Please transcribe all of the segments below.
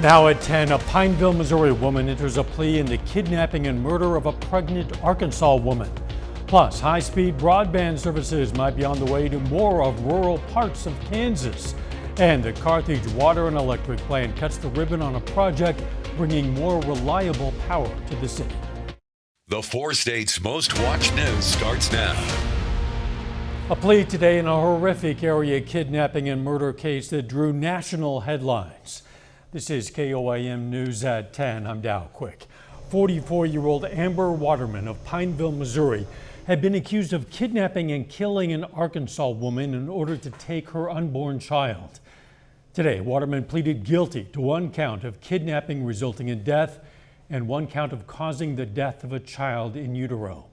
Now at 10, a Pineville, Missouri woman enters a plea in the kidnapping and murder of a pregnant Arkansas woman. Plus, high-speed broadband services might be on the way to more of rural parts of Kansas. And the Carthage Water and Electric plant cuts the ribbon on a project bringing more reliable power to the city. The 4 states' most watched news starts now. A plea today in a horrific area kidnapping and murder case that drew national headlines. This is KOAM News at 10. I'm Dow Quick. 44-year-old Amber Waterman of Pineville, Missouri, had been accused of kidnapping and killing an Arkansas woman in order to take her unborn child. Today, Waterman pleaded guilty to 1 count of kidnapping resulting in death and 1 count of causing the death of a child in utero.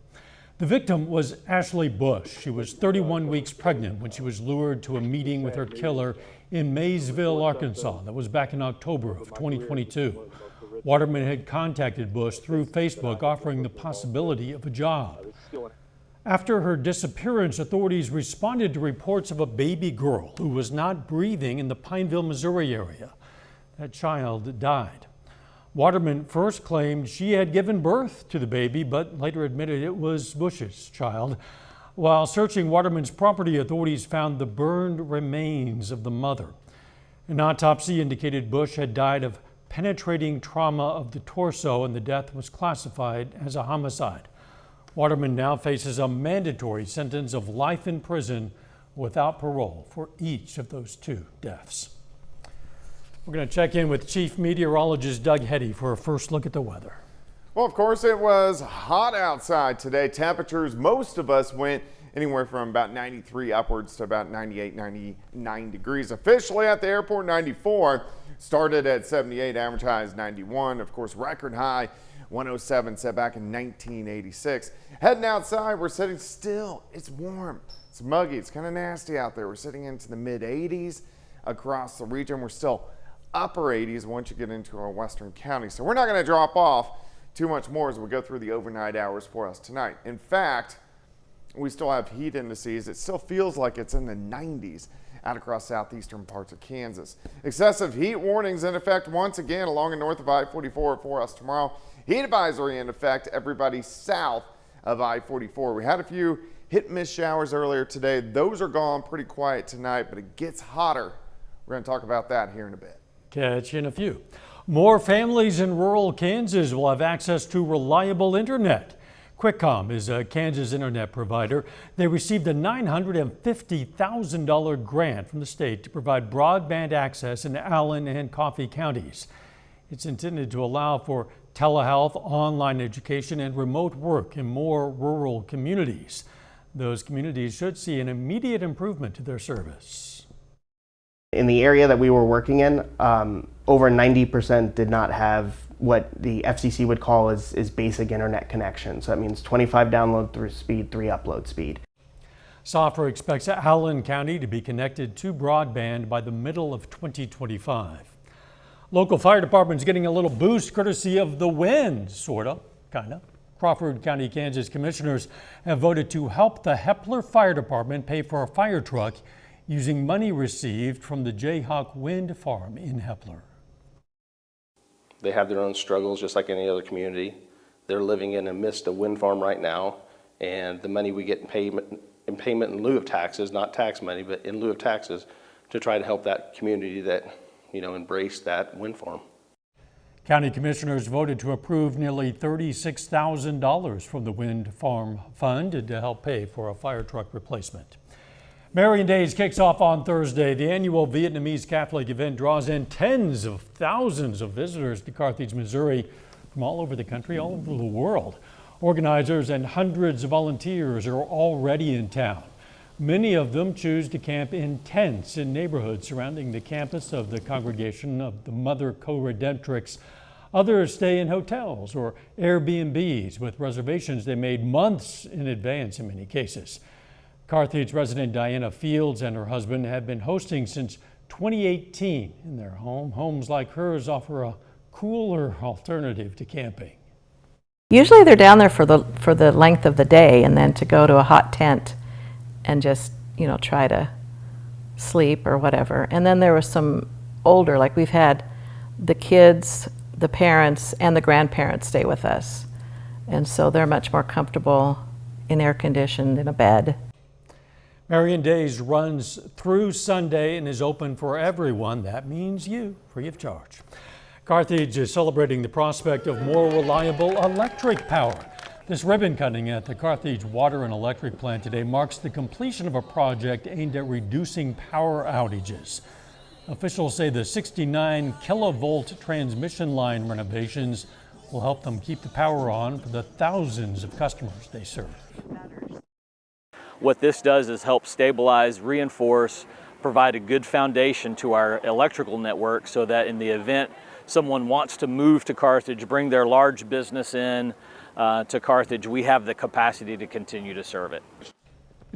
The victim was Ashley Bush. She was 31 weeks pregnant when she was lured to a meeting with her killer in Maysville, Arkansas. That was back in October of 2022. Waterman had contacted Bush through Facebook, offering the possibility of a job. After her disappearance, authorities responded to reports of a baby girl who was not breathing in the Pineville, Missouri area. That child died. Waterman first claimed she had given birth to the baby, but later admitted it was Bush's child. While searching Waterman's property, authorities found the burned remains of the mother. An autopsy indicated Bush had died of penetrating trauma of the torso, and the death was classified as a homicide. Waterman now faces a mandatory sentence of life in prison without parole for each of those 2 deaths. We're going to check in with Chief Meteorologist Doug Heddy for a first look at the weather. Well, of course, it was hot outside today. Temperatures, most of us went anywhere from about 93 upwards to about 98, 99 degrees. Officially at the airport, 94. Started at 78, average high is 91. Of course, record high 107 set back in 1986. Heading outside, we're sitting still. It's warm. It's muggy. It's kind of nasty out there. We're sitting into the mid 80s across the region. We're still upper 80s once you get into our western county. So we're not going to drop off too much more as we go through the overnight hours for us tonight. In fact, we still have heat indices. It still feels like it's in the 90s out across southeastern parts of Kansas. Excessive heat warnings in effect once again along and north of I-44 for us tomorrow. Heat advisory in effect, everybody south of I-44. We had a few hit-miss showers earlier today. Those are gone, pretty quiet tonight, but it gets hotter. We're going to talk about that here in a bit. Catch you in a few. More families in rural Kansas will have access to reliable internet. Quickcom is a Kansas internet provider. They received a $950,000 grant from the state to provide broadband access in Allen and Coffee counties. It's intended to allow for telehealth, online education, and remote work in more rural communities. Those communities should see an immediate improvement to their service. In the area that we were working in, over 90% did not have what the FCC would call is basic internet connection. So that means 25 download speed, 3 upload speed. Software expects Allen County to be connected to broadband by the middle of 2025. Local fire department's getting a little boost courtesy of the wind, sorta, kinda. Crawford County, Kansas commissioners have voted to help the Hepler Fire Department pay for a fire truck using money received from the Jayhawk Wind Farm in Hepler. They have their own struggles just like any other community. They're living in the midst of wind farm right now, and the money we get in payment in lieu of taxes, not tax money, but in lieu of taxes, to try to help that community that, embrace that wind farm. County commissioners voted to approve nearly $36,000 from the Wind Farm Fund to help pay for a fire truck replacement. Marian Days kicks off on Thursday. The annual Vietnamese Catholic event draws in tens of thousands of visitors to Carthage, Missouri from all over the country, all over the world. Organizers and hundreds of volunteers are already in town. Many of them choose to camp in tents in neighborhoods surrounding the campus of the Congregation of the Mother Co-Redemptrix. Others stay in hotels or Airbnbs with reservations they made months in advance in many cases. Carthage resident Diana Fields and her husband have been hosting since 2018 in their home. Homes like hers offer a cooler alternative to camping. Usually they're down there for the length of the day, and then to go to a hot tent and just, try to sleep or whatever. And then there was some older, like we've had the kids, the parents, and the grandparents stay with us. And so they're much more comfortable in air conditioned in a bed. Marion Days runs through Sunday and is open for everyone. That means you, free of charge. Carthage is celebrating the prospect of more reliable electric power. This ribbon cutting at the Carthage Water and Electric Plant today marks the completion of a project aimed at reducing power outages. Officials say the 69 kilovolt transmission line renovations will help them keep the power on for the thousands of customers they serve. What this does is help stabilize, reinforce, provide a good foundation to our electrical network so that in the event someone wants to move to Carthage, bring their large business in to Carthage, we have the capacity to continue to serve it.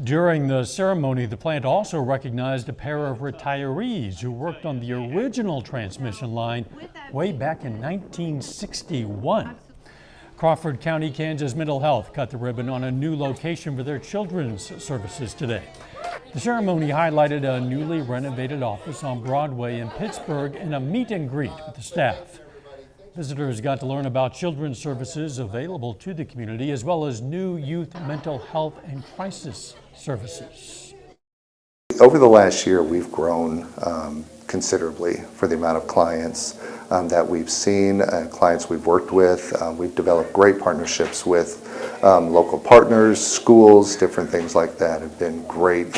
During the ceremony, the plant also recognized a pair of retirees who worked on the original transmission line way back in 1961. Crawford County, Kansas Mental Health cut the ribbon on a new location for their children's services today. The ceremony highlighted a newly renovated office on Broadway in Pittsburgh and a meet and greet with the staff. Visitors got to learn about children's services available to the community, as well as new youth mental health and crisis services. Over the last year, we've grown considerably for the amount of clients that we've seen, clients we've worked with. We've developed great partnerships with local partners, schools, different things like that have been great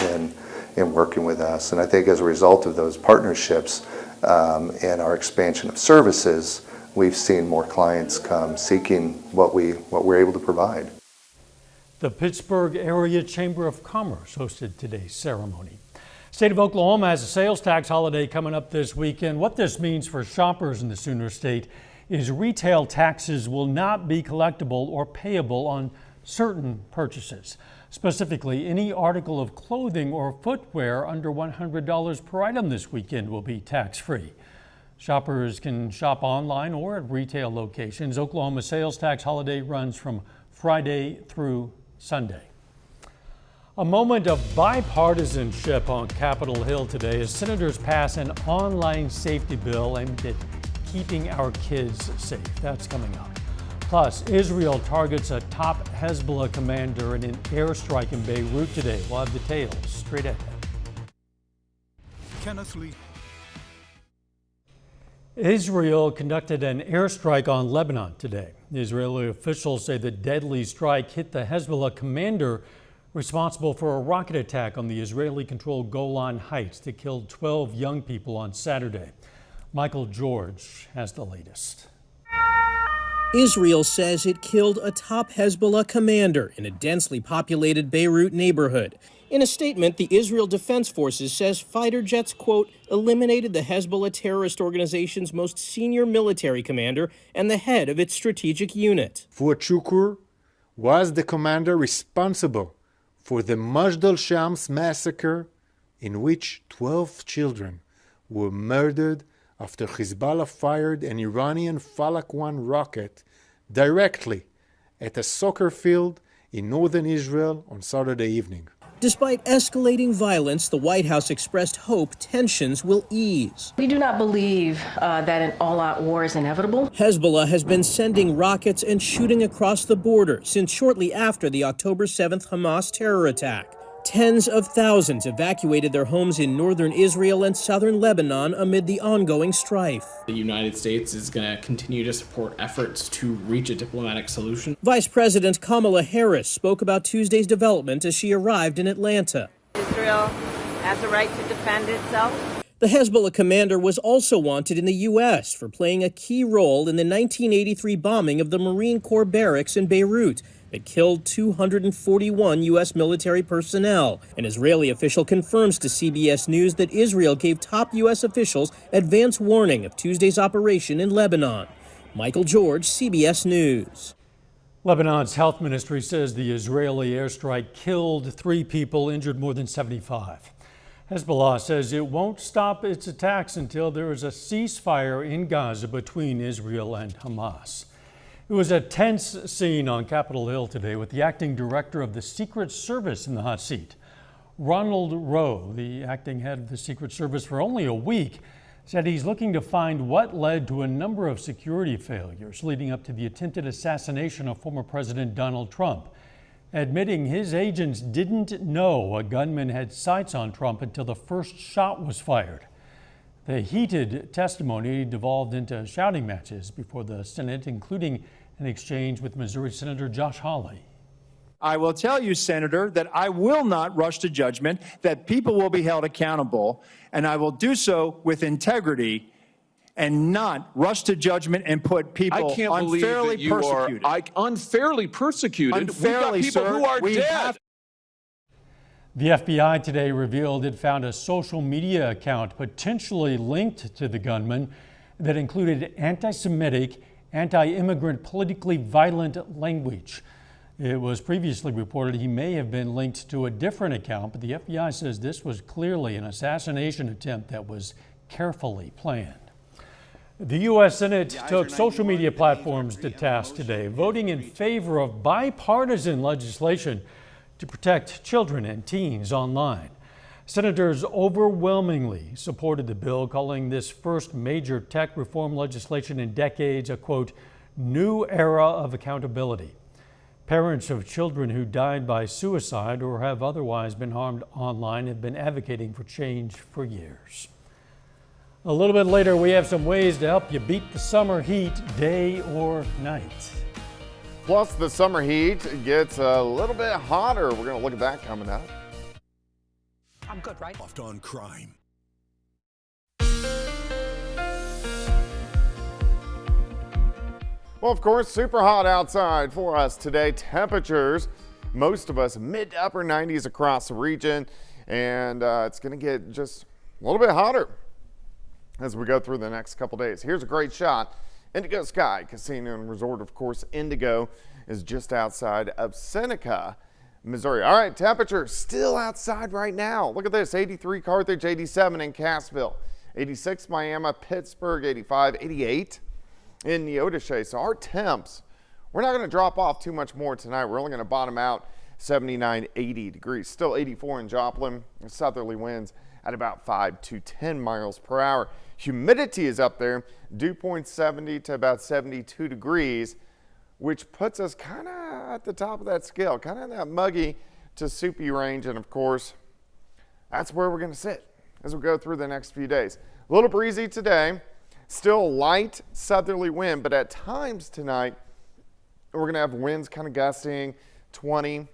in working with us. And I think as a result of those partnerships and our expansion of services, we've seen more clients come seeking what we're able to provide. The Pittsburgh Area Chamber of Commerce hosted today's ceremony. State of Oklahoma has a sales tax holiday coming up this weekend. What this means for shoppers in the Sooner State is retail taxes will not be collectible or payable on certain purchases. Specifically, any article of clothing or footwear under $100 per item this weekend will be tax-free. Shoppers can shop online or at retail locations. Oklahoma's sales tax holiday runs from Friday through Sunday. A moment of bipartisanship on Capitol Hill today as senators pass an online safety bill aimed at keeping our kids safe. That's coming up. Plus, Israel targets a top Hezbollah commander in an airstrike in Beirut today. We'll have details straight ahead. Kenneth Lee. Israel conducted an airstrike on Lebanon today. Israeli officials say the deadly strike hit the Hezbollah commander responsible for a rocket attack on the Israeli-controlled Golan Heights that killed 12 young people on Saturday. Michael George has the latest. Israel says it killed a top Hezbollah commander in a densely populated Beirut neighborhood. In a statement, the Israel Defense Forces says fighter jets, quote, eliminated the Hezbollah terrorist organization's most senior military commander and the head of its strategic unit. Fuad Shukur was the commander responsible for the Majd al-Shams massacre, in which 12 children were murdered after Hezbollah fired an Iranian Falak 1 rocket directly at a soccer field in northern Israel on Saturday evening. Despite escalating violence, the White House expressed hope tensions will ease. We do not believe that an all-out war is inevitable. Hezbollah has been sending rockets and shooting across the border since shortly after the October 7th Hamas terror attack. Tens of thousands evacuated their homes in northern Israel and southern Lebanon amid the ongoing strife. The United States is going to continue to support efforts to reach a diplomatic solution. Vice President Kamala Harris spoke about Tuesday's development as she arrived in Atlanta. Israel has a right to defend itself. The Hezbollah commander was also wanted in the U.S. for playing a key role in the 1983 bombing of the Marine Corps barracks in Beirut. It killed 241 U.S. military personnel. An Israeli official confirms to CBS News that Israel gave top U.S. officials advance warning of Tuesday's operation in Lebanon. Michael George, CBS News. Lebanon's health ministry says the Israeli airstrike killed 3 people, injured more than 75. Hezbollah says it won't stop its attacks until there is a ceasefire in Gaza between Israel and Hamas. It was a tense scene on Capitol Hill today with the acting director of the Secret Service in the hot seat. Ronald Rowe, the acting head of the Secret Service for only a week, said he's looking to find what led to a number of security failures leading up to the attempted assassination of former President Donald Trump, admitting his agents didn't know a gunman had sights on Trump until the first shot was fired. The heated testimony devolved into shouting matches before the Senate, including an exchange with Missouri Senator Josh Hawley. I will tell you, Senator, that I will not rush to judgment, that people will be held accountable, and I will do so with integrity and not rush to judgment and put people I can't believe unfairly that you persecuted. are unfairly persecuted. Unfairly, We've got people sir, who are we dead. have- The FBI today revealed it found a social media account potentially linked to the gunman that included anti-Semitic, anti-immigrant, politically violent language. It was previously reported he may have been linked to a different account, but the FBI says this was clearly an assassination attempt that was carefully planned. The U.S. Senate took social media platforms to task today, voting in favor of bipartisan legislation to protect children and teens online. Senators overwhelmingly supported the bill, calling this first major tech reform legislation in decades a, quote, new era of accountability. Parents of children who died by suicide or have otherwise been harmed online have been advocating for change for years. A little bit later, we have some ways to help you beat the summer heat, day or night. Plus, the summer heat gets a little bit hotter. We're going to look at that coming up. I'm good, right? Soft on crime. Well, of course, super hot outside for us today. Temperatures, most of us mid to upper 90s across the region, and it's going to get just a little bit hotter as we go through the next couple days. Here's a great shot. Indigo Sky Casino and Resort, of course. Indigo is just outside of Seneca, Missouri. All right, temperature still outside right now. Look at this, 83 Carthage, 87 in Cassville, 86 Miami, Pittsburgh, 85, 88 in Neodesha. So our temps, we're not going to drop off too much more tonight. We're only going to bottom out 79, 80 degrees. Still 84 in Joplin. Southerly winds at about 5 to 10 miles per hour. Humidity is up there, dew point 70 to about 72 degrees, which puts us kind of at the top of that scale, kind of in that muggy to soupy range. And of course, that's where we're going to sit as we go through the next few days. A little breezy today. Still light southerly wind, but at times tonight, we're going to have winds kind of gusting 20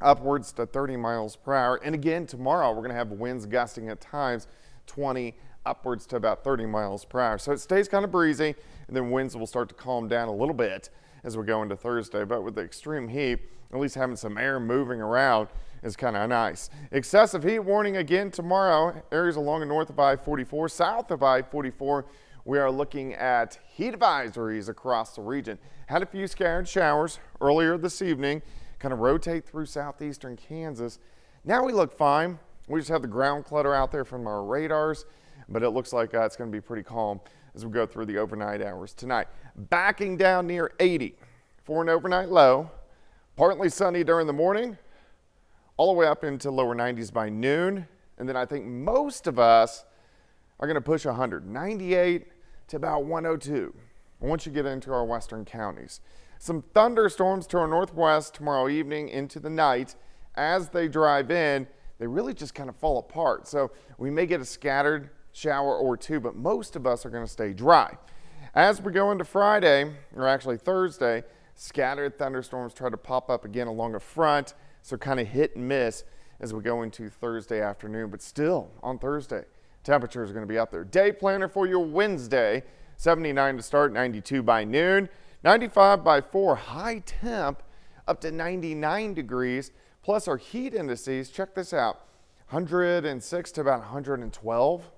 upwards to 30 miles per hour. And again, tomorrow, we're going to have winds gusting at times 20 upwards to about 30 miles per hour. So it stays kind of breezy, and then winds will start to calm down a little bit as we go into Thursday. But with the extreme heat, at least having some air moving around is kind of nice. Excessive heat warning again tomorrow. Areas along and north of I-44, south of I-44, we are looking at heat advisories across the region. Had a few scattered showers earlier this evening, kind of rotate through southeastern Kansas. Now we look fine. We just have the ground clutter out there from our radars, but it looks like it's going to be pretty calm as we go through the overnight hours tonight. Backing down near 80 for an overnight low. Partly sunny during the morning, all the way up into lower 90s by noon. And then I think most of us are going to push 100, 98 to about 102 once you get into our western counties. Some thunderstorms to our northwest tomorrow evening into the night. As they drive in, they really just kind of fall apart. So we may get a scattered shower or two, but most of us are going to stay dry. As we go into Friday, or actually Thursday, scattered thunderstorms try to pop up again along a front, so kind of hit and miss as we go into Thursday afternoon. But still, on Thursday, temperatures are going to be up there. Day planner for your Wednesday, 79 to start, 92 by noon, 95 by 4, high temp up to 99 degrees, plus our heat indices, check this out, 106 to about 112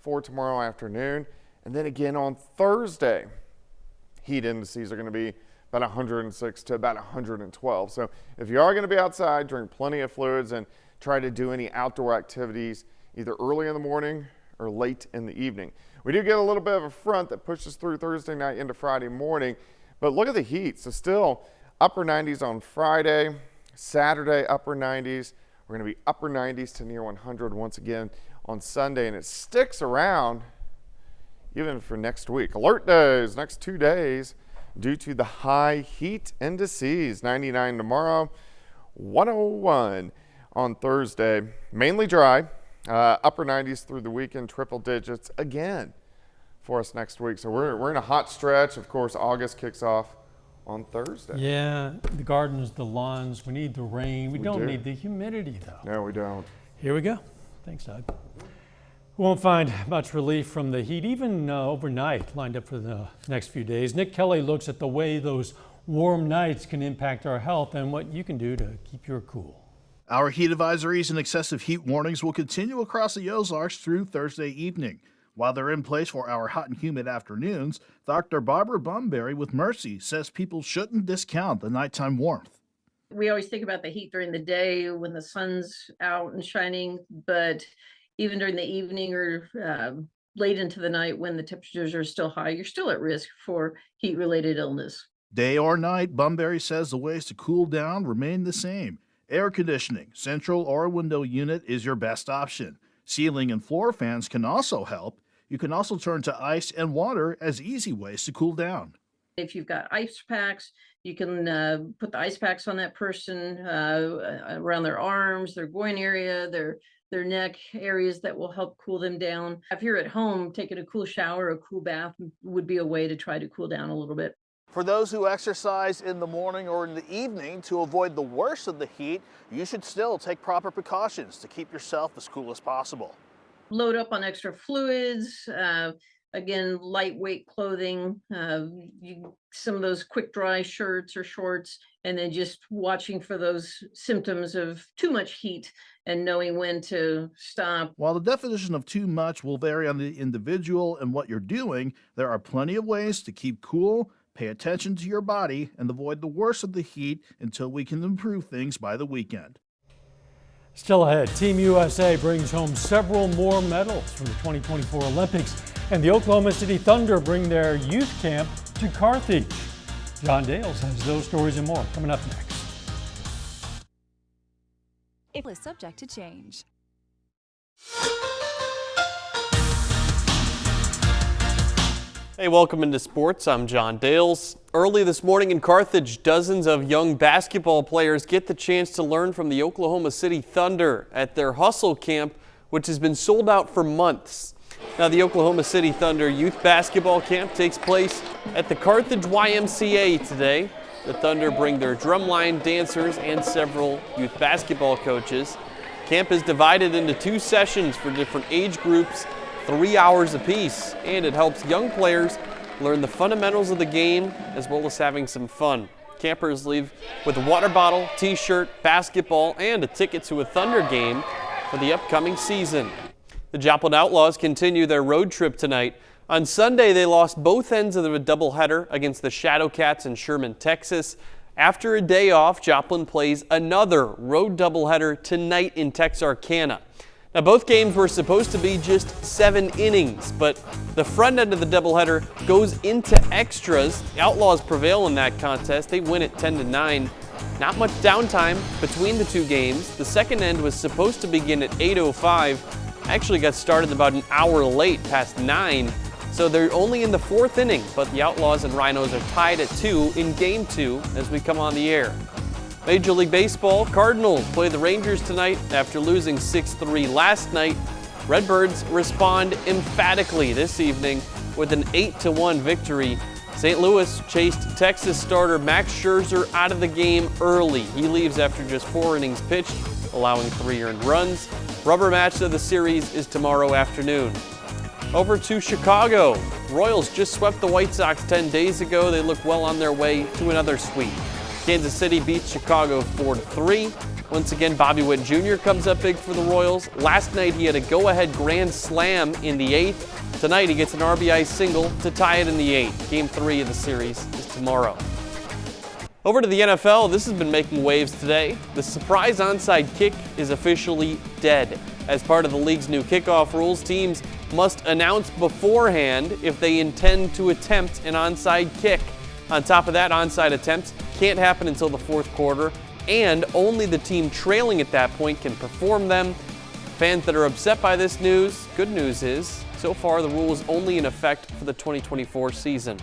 for tomorrow afternoon. And then again on Thursday, heat indices are going to be about 106 to about 112. So if you are going to be outside, drink plenty of fluids and try to do any outdoor activities either early in the morning or late in the evening. We do get a little bit of a front that pushes through Thursday night into Friday morning, but look at the heat. So still upper 90s on Friday, Saturday upper 90s. We're going to be upper 90s to near 100 once again on Sunday, and it sticks around even for next week. Alert days, next 2 days, due to the high heat indices. 99 tomorrow, 101 on Thursday. Mainly dry, upper 90s through the weekend, triple digits again for us next week. So we're in a hot stretch. Of course, August kicks off on Thursday. Yeah, the gardens, the lawns, we need the rain. We don't do. need the humidity, though. No, we don't. Here we go. Thanks, Doug. We won't find much relief from the heat, even overnight, lined up for the next few days. Nick Kelly looks at the way those warm nights can impact our health and what you can do to keep your cool. Our heat advisories and excessive heat warnings will continue across the Ozarks through Thursday evening. While they're in place for our hot and humid afternoons, Dr. Barbara Bunbury with Mercy says people shouldn't discount the nighttime warmth. We always think about the heat during the day when the sun's out and shining, but even during the evening or late into the night when the temperatures are still high, you're still at risk for heat-related illness. Day or night, Bunbury says the ways to cool down remain the same. Air conditioning, central or window unit is your best option. Ceiling and floor fans can also help. You can also turn to ice and water as easy ways to cool down. If you've got ice packs, you can put the ice packs on that person around their arms, their groin area, their neck areas that will help cool them down. If you're at home, taking a cool shower, a cool bath would be a way to try to cool down a little bit. For those who exercise in the morning or in the evening to avoid the worst of the heat, you should still take proper precautions to keep yourself as cool as possible. Load up on extra fluids, again, lightweight clothing, some of those quick dry shirts or shorts, and then just watching for those symptoms of too much heat and knowing when to stop. While the definition of too much will vary on the individual and what you're doing, there are plenty of ways to keep cool, pay attention to your body, and avoid the worst of the heat until we can improve things by the weekend. Still ahead, Team USA brings home several more medals from the 2024 Olympics, and the Oklahoma City Thunder bring their youth camp to Carthage. John Dales has those stories and more coming up next. It is subject to change. Hey, welcome into sports. I'm John Dales. Early this morning in Carthage, dozens of young basketball players get the chance to learn from the Oklahoma City Thunder at their Hustle Camp, which has been sold out for months. Now, the Oklahoma City Thunder Youth Basketball Camp takes place at the Carthage YMCA today. The Thunder bring their drumline dancers and several youth basketball coaches. Camp is divided into 2 sessions for different age groups, 3 hours apiece, and it helps young players learn the fundamentals of the game as well as having some fun. Campers leave with a water bottle, t-shirt, basketball, and a ticket to a Thunder game for the upcoming season. The Joplin Outlaws continue their road trip tonight. On Sunday, they lost both ends of a doubleheader against the Shadowcats in Sherman, Texas. After a day off, Joplin plays another road doubleheader tonight in Texarkana. Now, both games were supposed to be just 7 innings, but the front end of the doubleheader goes into extras. The Outlaws prevail in that contest. They win it 10-9. Not much downtime between the 2 games. The second end was supposed to begin at 8:05. Actually got started about an hour late, past 9. So they're only in the 4th inning, but the Outlaws and Rhinos are tied at 2 in Game 2 as we come on the air. Major League Baseball, Cardinals play the Rangers tonight after losing 6-3 last night. Redbirds respond emphatically this evening with an 8-1 victory. St. Louis chased Texas starter Max Scherzer out of the game early. He leaves after just 4 innings pitched, allowing 3 earned runs. Rubber match of the series is tomorrow afternoon. Over to Chicago. Royals just swept the White Sox 10 days ago. They look well on their way to another sweep. Kansas City beats Chicago 4-3. Once again, Bobby Witt Jr. comes up big for the Royals. Last night, he had a go-ahead grand slam in the 8th. Tonight, he gets an RBI single to tie it in the 8th. Game 3 of the series is tomorrow. Over to the NFL, this has been making waves today. The surprise onside kick is officially dead. As part of the league's new kickoff rules, teams must announce beforehand if they intend to attempt an onside kick. On top of that, onside attempts can't happen until the 4th quarter, and only the team trailing at that point can perform them. Fans that are upset by this news, good news is, so far the rule is only in effect for the 2024 season.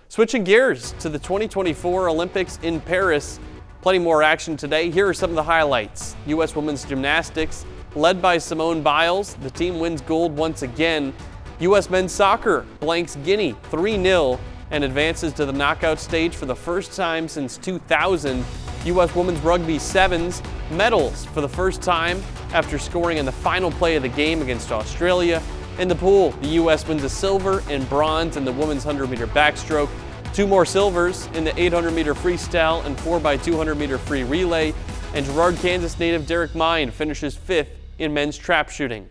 Switching gears to the 2024 Olympics in Paris. Plenty more action today. Here are some of the highlights. U.S. women's gymnastics, led by Simone Biles. The team wins gold once again. U.S. men's soccer blanks Guinea 3-0 and advances to the knockout stage for the first time since 2000. U.S. women's rugby sevens medals for the first time after scoring in the final play of the game against Australia. In the pool, the U.S. wins a silver and bronze in the women's 100-meter backstroke. 2 more silvers in the 800-meter freestyle and 4x200-meter free relay. And Girard, Kansas native Derek Mind finishes 5th in men's trap shooting.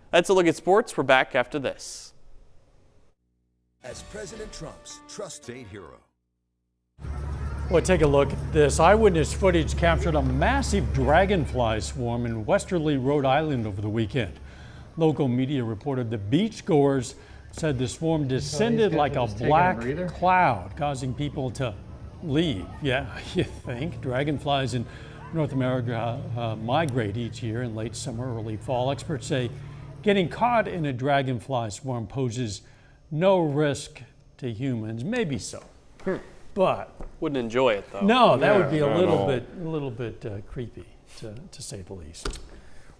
That's a look at sports. We're back after this. As President Trump's trust state hero. Well, take a look at this. Eyewitness footage captured a massive dragonfly swarm in westerly Rhode Island over the weekend. Local media reported the beachgoers said the swarm descended like a black cloud, causing people to leave. Yeah, you think? Dragonflies in North America migrate each year in late summer, early fall. Experts say getting caught in a dragonfly swarm poses no risk to humans. Maybe so, but wouldn't enjoy it though. No, that would be a little bit creepy, to say the least.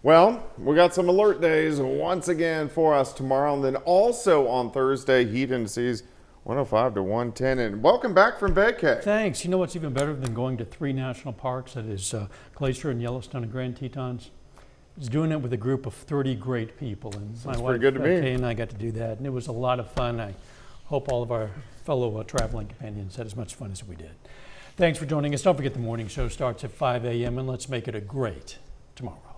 Well, we got some alert days once again for us tomorrow, and then also on Thursday, heat indices 105 to 110. And welcome back from vacay. Thanks. You know what's even better than going to 3 national parks? That is Glacier and Yellowstone and Grand Tetons. Is doing it with a group of 30 great people, and my wife Kay and I got to do that, and it was a lot of fun. I hope all of our fellow traveling companions had as much fun as we did. Thanks for joining us. Don't forget the morning show starts at 5 a.m. and let's make it a great tomorrow.